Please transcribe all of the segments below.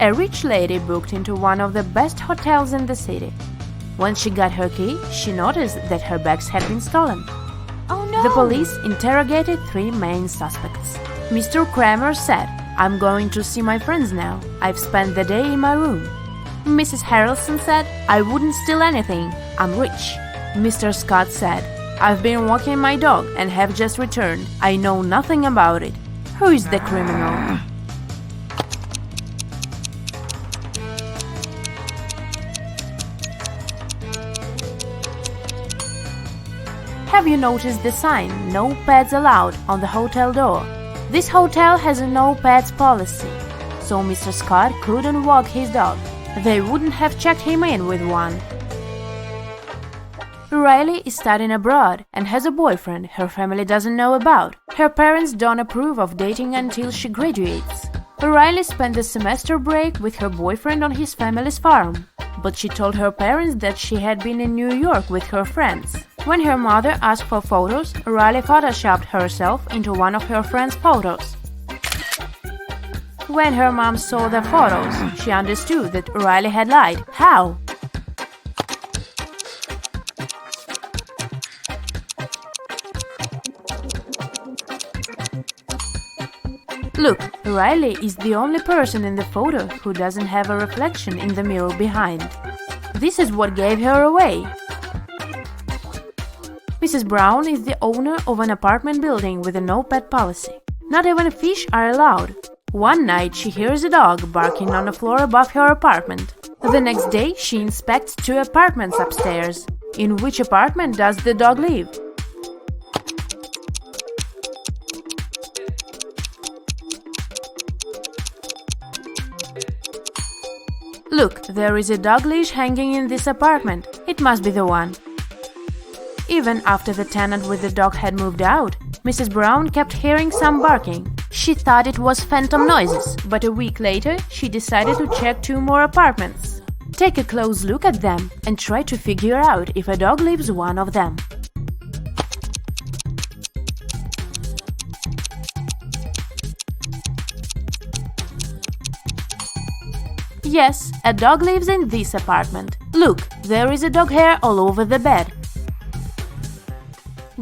A rich lady booked into one of the best hotels in the city. When she got her key, she noticed that her bags had been stolen. Oh no! The police interrogated 3 main suspects. Mr. Kramer said, "I'm going to see my friends now. I've spent the day in my room." Mrs. Harrelson said, "I wouldn't steal anything. I'm rich." Mr. Scott said, "I've been walking my dog and have just returned. I know nothing about it." Who is the criminal? Have you noticed the sign, "No pets allowed," on the hotel door? This hotel has a no pets policy, so Mr. Scott couldn't walk his dog. They wouldn't have checked him in with one. Riley is studying abroad and has a boyfriend her family doesn't know about. Her parents don't approve of dating until she graduates. Riley spent the semester break with her boyfriend on his family's farm, but she told her parents that she had been in New York with her friends. When her mother asked for photos, Riley photoshopped herself into one of her friends' photos. When her mom saw the photos, she understood that Riley had lied. How? Look, Riley is the only person in the photo who doesn't have a reflection in the mirror behind. This is what gave her away. Mrs. Brown is the owner of an apartment building with a no-pet policy. Not even fish are allowed. One night she hears a dog barking on the floor above her apartment. The next day she inspects 2 apartments upstairs. In which apartment does the dog live? Look, there is a dog leash hanging in this apartment. It must be the one. Even after the tenant with the dog had moved out, Mrs. Brown kept hearing some barking. She thought it was phantom noises, but a week later she decided to check 2 more apartments. Take a close look at them and try to figure out if a dog lives one of them. Yes, a dog lives in this apartment. Look, there is a dog hair all over the bed.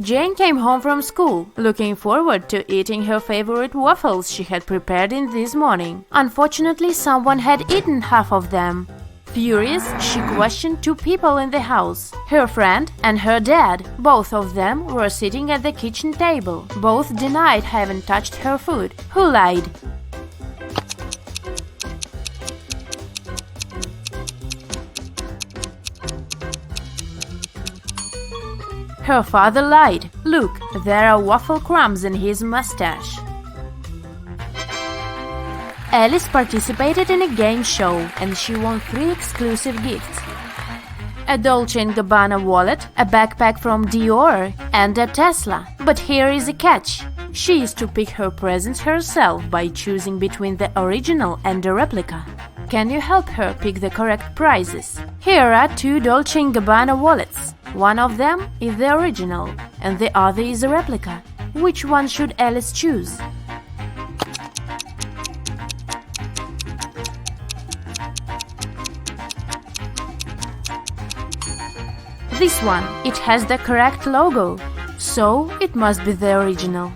Jane came home from school, looking forward to eating her favorite waffles she had prepared in this morning. Unfortunately, someone had eaten half of them. Furious, she questioned 2 people in the house, her friend and her dad. Both of them were sitting at the kitchen table. Both denied having touched her food. Who lied? Her father lied. Look, there are waffle crumbs in his mustache. Alice participated in a game show and she won 3 exclusive gifts. A Dolce & Gabbana wallet, a backpack from Dior, and a Tesla. But here is a catch. She is to pick her presents herself by choosing between the original and the replica. Can you help her pick the correct prizes? Here are 2 Dolce & Gabbana wallets. One of them is the original and the other is a replica. Which one should Alice choose? This one, it has the correct logo, so it must be the original.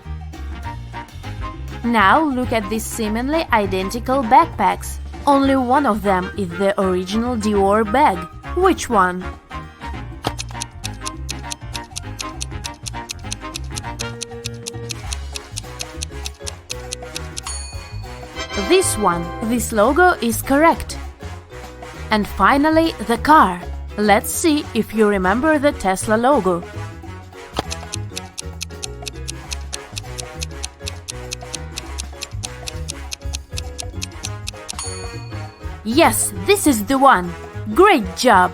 Now look at these seemingly identical backpacks. Only one of them is the original Dior bag. Which one? This one. This logo is correct. And finally, the car. Let's see if you remember the Tesla logo. Yes, this is the one. Great job!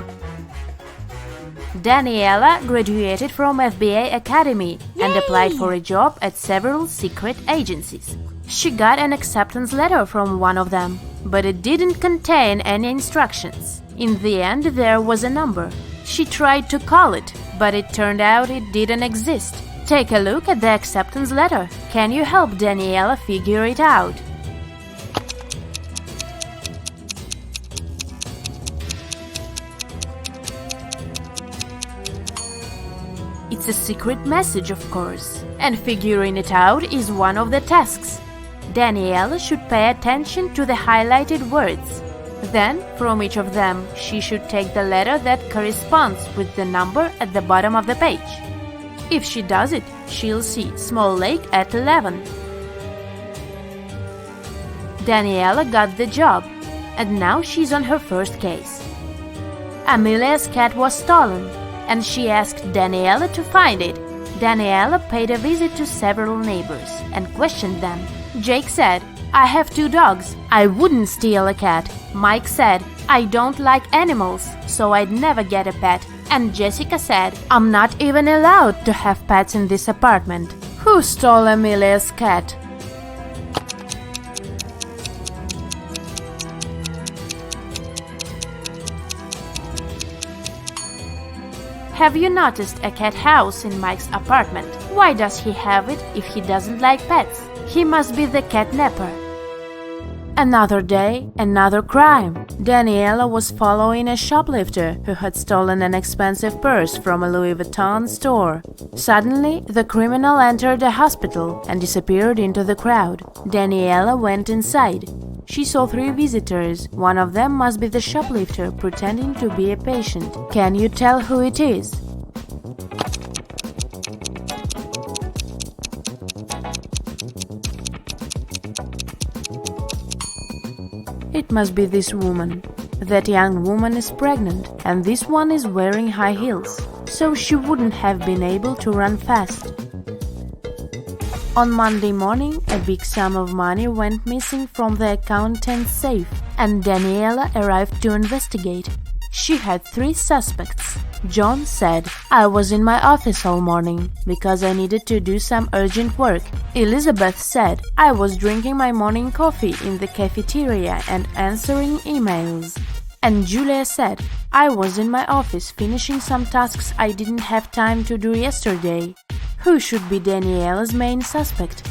Daniela graduated from FBA Academy and applied for a job at several secret agencies. She got an acceptance letter from one of them, but it didn't contain any instructions. In the end, there was a number. She tried to call it, but it turned out it didn't exist. Take a look at the acceptance letter. Can you help Daniela figure it out? It's a secret message, of course, and figuring it out is one of the tasks. Daniela should pay attention to the highlighted words. Then, from each of them, she should take the letter that corresponds with the number at the bottom of the page. If she does it, she'll see small lake at 11. Daniela got the job, and now she's on her first case. Amelia's cat was stolen, and she asked Daniela to find it. Daniela paid a visit to several neighbors and questioned them. Jake said, "I have 2 dogs. I wouldn't steal a cat." Mike said, "I don't like animals, so I'd never get a pet." And Jessica said, "I'm not even allowed to have pets in this apartment." Who stole Amelia's cat? Have you noticed a cat house in Mike's apartment? Why does he have it if he doesn't like pets? He must be the catnapper. Another day, another crime. Daniela was following a shoplifter who had stolen an expensive purse from a Louis Vuitton store. Suddenly, the criminal entered a hospital and disappeared into the crowd. Daniela went inside. She saw 3 visitors. One of them must be the shoplifter pretending to be a patient. Can you tell who it is? It must be this woman. That young woman is pregnant, and this one is wearing high heels, so she wouldn't have been able to run fast. On Monday morning, a big sum of money went missing from the accountant's safe, and Daniela arrived to investigate. She had 3 suspects. John said, "I was in my office all morning because I needed to do some urgent work." Elizabeth said, "I was drinking my morning coffee in the cafeteria and answering emails." And Julia said, "I was in my office finishing some tasks I didn't have time to do yesterday." Who should be Daniela's main suspect?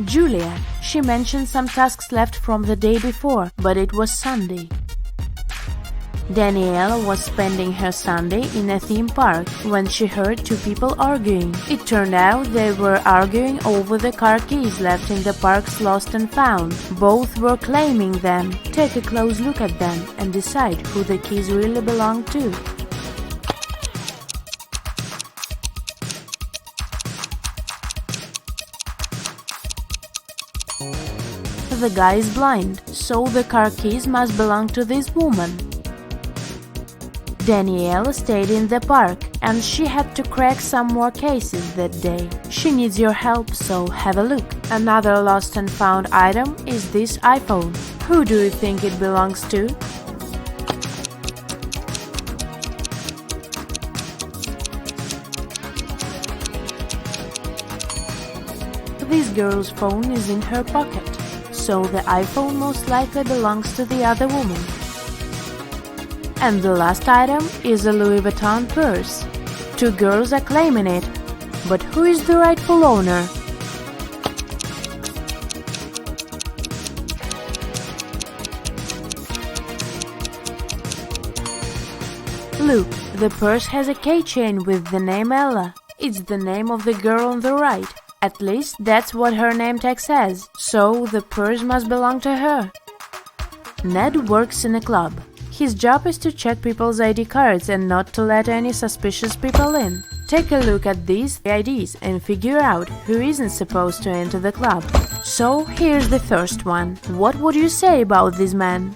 Julia. She mentioned some tasks left from the day before, but it was Sunday. Daniela was spending her Sunday in a theme park when she heard 2 people arguing. It turned out they were arguing over the car keys left in the park's lost and found. Both were claiming them. Take a close look at them and decide who the keys really belong to. The guy is blind, so the car keys must belong to this woman. Daniela stayed in the park, and she had to crack some more cases that day. She needs your help, so have a look. Another lost and found item is this iPhone. Who do you think it belongs to? This girl's phone is in her pocket, so the iPhone most likely belongs to the other woman. And the last item is a Louis Vuitton purse. 2 girls are claiming it, but who is the rightful owner? Look, the purse has a keychain with the name Ella. It's the name of the girl on the right. At least that's what her name tag says, so the purse must belong to her. Ned works in a club. His job is to check people's ID cards and not to let any suspicious people in. Take a look at these IDs and figure out who isn't supposed to enter the club. So here's the first one. What would you say about this man?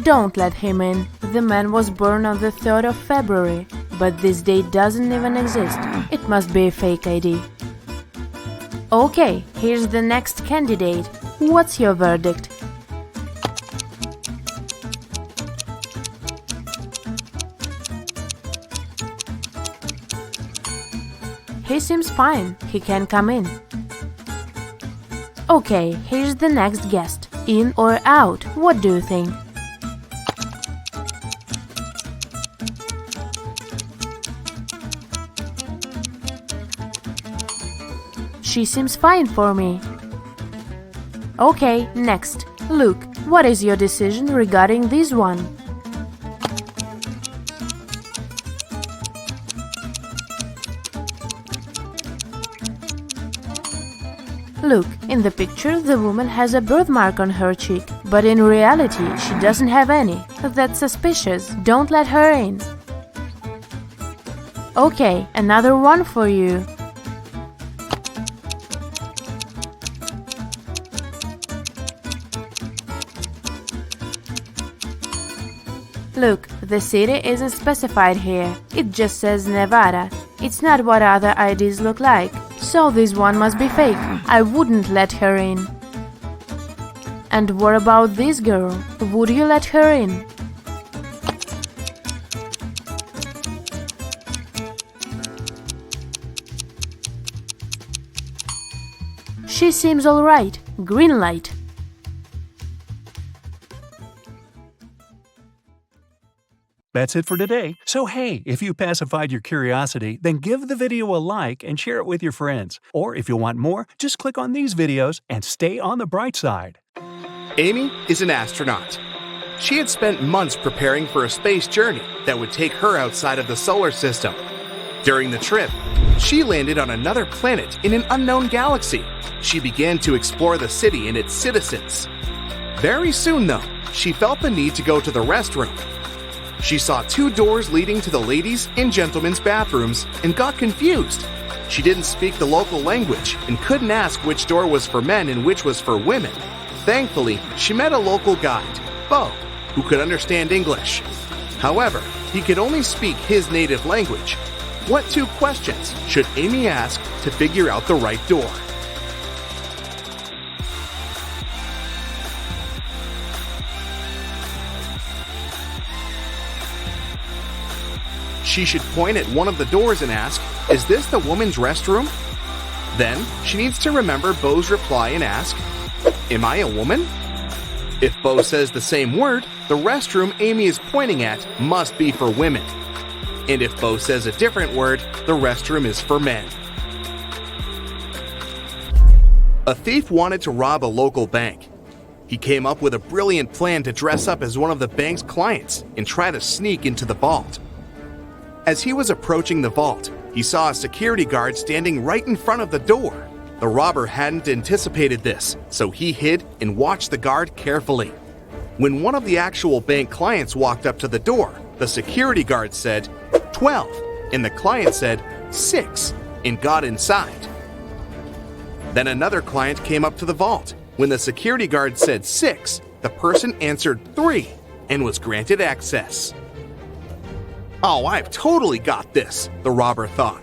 Don't let him in. The man was born on the 3rd of February, but this date doesn't even exist. It must be a fake ID. Okay, here's the next candidate. What's your verdict? He seems fine. He can come in. Okay, here's the next guest. In or out? What do you think? She seems fine for me. Okay, next. Luke, what is your decision regarding this one? Look, in the picture, the woman has a birthmark on her cheek, but in reality, she doesn't have any. That's suspicious. Don't let her in. Okay, another one for you. Look, the city isn't specified here. It just says Nevada. It's not what other IDs look like. So this one must be fake. I wouldn't let her in. And what about this girl? Would you let her in? She seems alright. Green light. That's it for today. So hey, if you pacified your curiosity, then give the video a like and share it with your friends. Or if you want more, just click on these videos and stay on the bright side. Amy is an astronaut. She had spent months preparing for a space journey that would take her outside of the solar system. During the trip, she landed on another planet in an unknown galaxy. She began to explore the city and its citizens. Very soon, though, she felt the need to go to the restroom. She saw 2 doors leading to the ladies' and gentlemen's bathrooms and got confused. She didn't speak the local language and couldn't ask which door was for men and which was for women. Thankfully, she met a local guide, Bo, who could understand English. However, he could only speak his native language. What 2 questions should Amy ask to figure out the right door? She should point at one of the doors and ask, "Is this the woman's restroom?" Then, she needs to remember Bo's reply and ask, "Am I a woman?" If Bo says the same word, the restroom Amy is pointing at must be for women. And if Bo says a different word, the restroom is for men. A thief wanted to rob a local bank. He came up with a brilliant plan to dress up as one of the bank's clients and try to sneak into the vault. As he was approaching the vault, he saw a security guard standing right in front of the door. The robber hadn't anticipated this, so he hid and watched the guard carefully. When one of the actual bank clients walked up to the door, the security guard said, 12, and the client said, 6, and got inside. Then another client came up to the vault. When the security guard said 6, the person answered 3, and was granted access. "Oh, I've totally got this," the robber thought.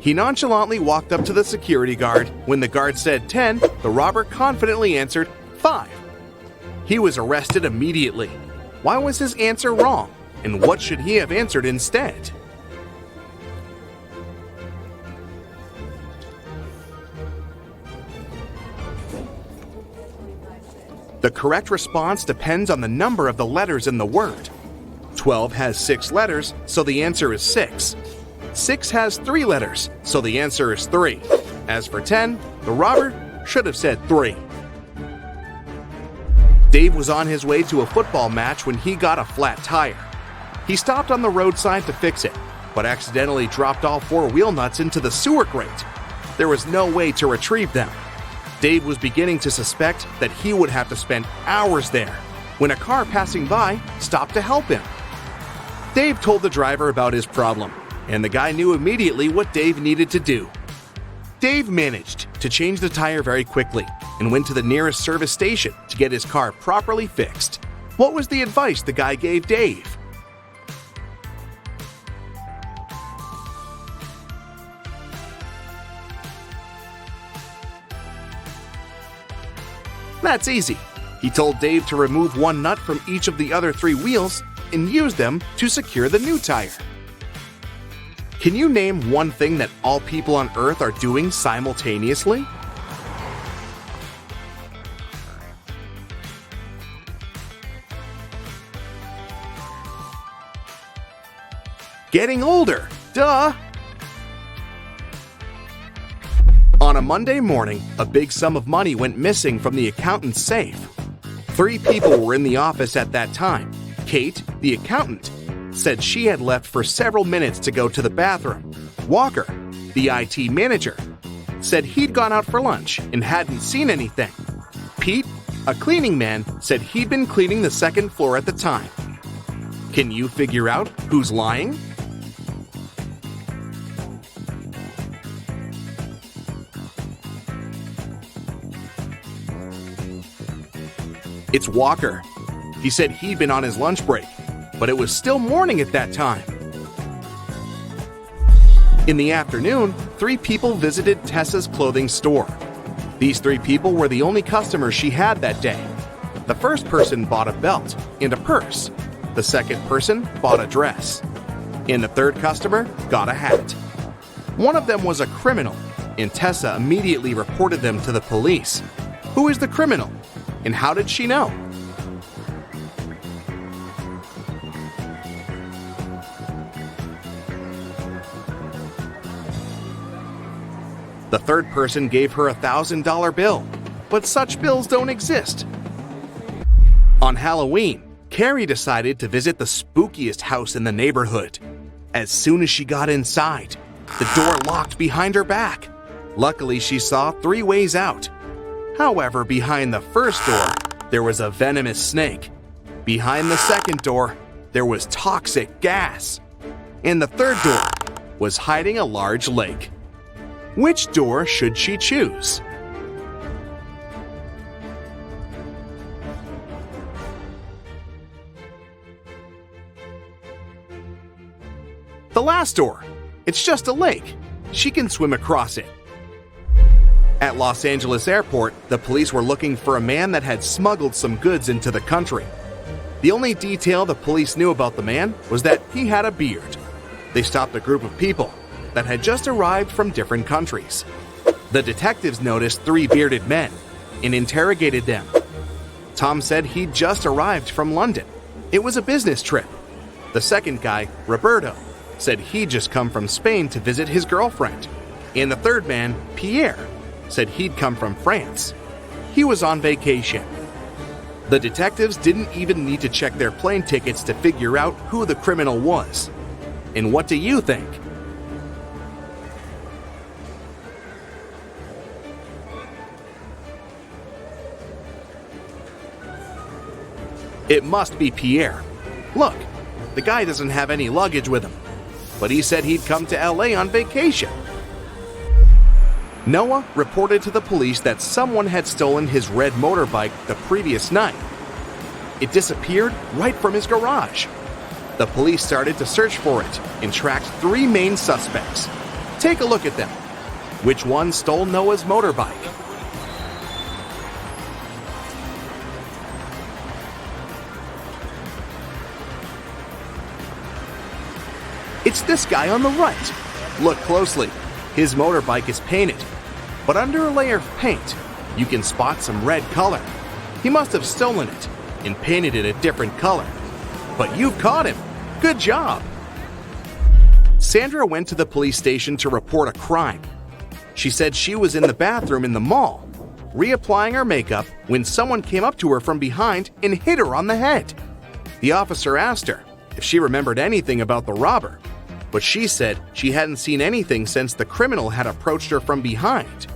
He nonchalantly walked up to the security guard. When the guard said 10, the robber confidently answered 5. He was arrested immediately. Why was his answer wrong? And what should he have answered instead? The correct response depends on the number of the letters in the word. 12 has 6 letters, so the answer is 6. 6 has 3 letters, so the answer is 3. As for 10, the robber should have said 3. Dave was on his way to a football match when he got a flat tire. He stopped on the roadside to fix it, but accidentally dropped all 4 wheel nuts into the sewer grate. There was no way to retrieve them. Dave was beginning to suspect that he would have to spend hours there when a car passing by stopped to help him. Dave told the driver about his problem, and the guy knew immediately what Dave needed to do. Dave managed to change the tire very quickly and went to the nearest service station to get his car properly fixed. What was the advice the guy gave Dave? That's easy. He told Dave to remove 1 nut from each of the other 3 wheels and use them to secure the new tire. Can you name one thing that all people on Earth are doing simultaneously? Getting older, duh! On a a Monday morning, a big sum of money went missing from the accountant's safe. 3 people were in the office at that time. Kate, the accountant, said she had left for several minutes to go to the bathroom. Walker, the IT manager, said he'd gone out for lunch and hadn't seen anything. Pete, a cleaning man, said he'd been cleaning the second floor at the time. Can you figure out who's lying? It's Walker. He said he'd been on his lunch break, but it was still morning at that time. In the afternoon, 3 people visited Tessa's clothing store. These 3 people were the only customers she had that day. The first person bought a belt and a purse. The second person bought a dress. And the third customer got a hat. One of them was a criminal, and Tessa immediately reported them to the police. Who is the criminal? And how did she know? The third person gave her a $1,000 bill, but such bills don't exist. On Halloween, Carrie decided to visit the spookiest house in the neighborhood. As soon as she got inside, the door locked behind her back. Luckily, she saw 3 ways out. However, behind the first door, there was a venomous snake. Behind the second door, there was toxic gas. And the third door was hiding a large lake. Which door should she choose? The last door. It's just a lake. She can swim across it. At Los Angeles Airport, the police were looking for a man that had smuggled some goods into the country. The only detail the police knew about the man was that he had a beard. They stopped a group of people that had just arrived from different countries. The detectives noticed 3 bearded men and interrogated them. Tom said he'd just arrived from London. It was a business trip. The second guy, Roberto, said he'd just come from Spain to visit his girlfriend. And the third man, Pierre, said he'd come from France. He was on vacation. The detectives didn't even need to check their plane tickets to figure out who the criminal was. And what do you think? It must be Pierre. Look, the guy doesn't have any luggage with him, but he said he'd come to LA on vacation. Noah reported to the police that someone had stolen his red motorbike the previous night. It disappeared right from his garage. The police started to search for it and tracked 3 main suspects. Take a look at them. Which one stole Noah's motorbike? It's this guy on the right. Look closely. His motorbike is painted, but under a layer of paint, you can spot some red color. He must have stolen it and painted it a different color. But you've caught him. Good job. Sandra went to the police station to report a crime. She said she was in the bathroom in the mall, reapplying her makeup when someone came up to her from behind and hit her on the head. The officer asked her if she remembered anything about the robber, but she said she hadn't seen anything since the criminal had approached her from behind.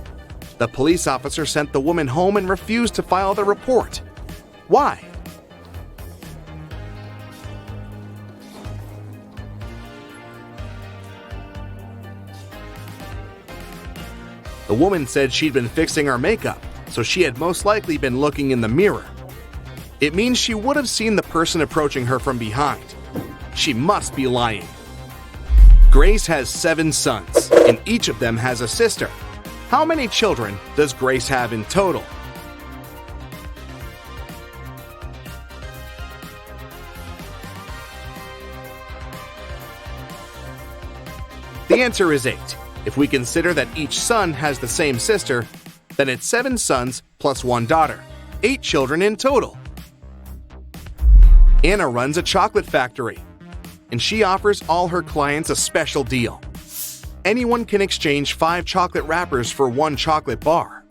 The police officer sent the woman home and refused to file the report. Why? The woman said she'd been fixing her makeup, so she had most likely been looking in the mirror. It means she would have seen the person approaching her from behind. She must be lying. Grace has 7 sons, and each of them has a sister. How many children does Grace have in total? The answer is 8. If we consider that each son has the same sister, then it's 7 sons plus 1 daughter, 8 children in total. Anna runs a chocolate factory, and she offers all her clients a special deal. anyone can exchange 5 chocolate wrappers for 1 chocolate bar.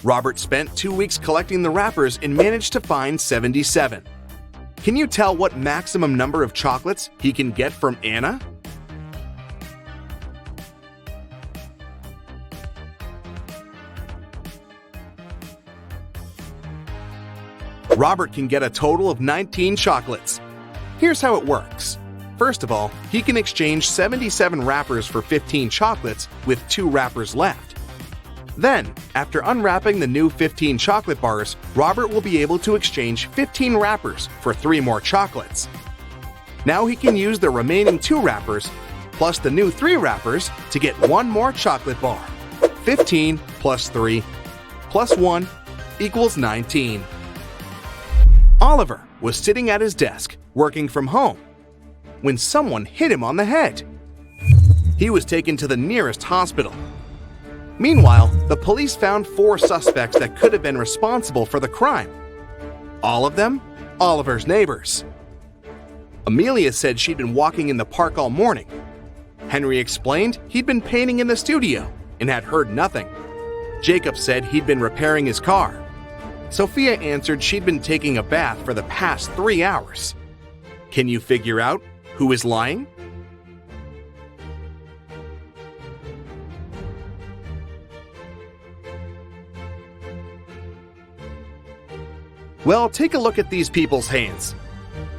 Robert spent 2 weeks collecting the wrappers and managed to find 77. Can you tell what maximum number of chocolates he can get from Anna? Robert can get a total of 19 chocolates. Here's how it works. First of all, he can exchange 77 wrappers for 15 chocolates with 2 wrappers left. Then, after unwrapping the new 15 chocolate bars, Robert will be able to exchange 15 wrappers for 3 more chocolates. Now he can use the remaining 2 wrappers plus the new 3 wrappers to get 1 more chocolate bar. 15 plus 3 plus 1 equals 19. Oliver was sitting at his desk, working from home, when someone hit him on the head. He was taken to the nearest hospital. Meanwhile, the police found 4 suspects that could have been responsible for the crime. All of them, Oliver's neighbors. Amelia said she'd been walking in the park all morning. Henry explained he'd been painting in the studio and had heard nothing. Jacob said he'd been repairing his car. Sophia answered she'd been taking a bath for the past 3 hours. Can you figure out who is lying? Well, take a look at these people's hands.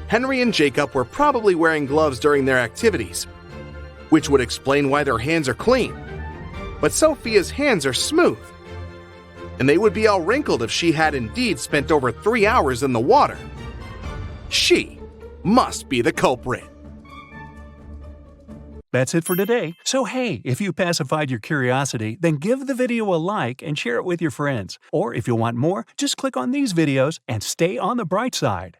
Henry and Jacob were probably wearing gloves during their activities, which would explain why their hands are clean. But Sophia's hands are smooth, and they would be all wrinkled if she had indeed spent over 3 hours in the water. She must be the culprit. That's it for today. So hey, if you pacified your curiosity, then give the video a like and share it with your friends. Or if you want more, just click on these videos and stay on the bright side.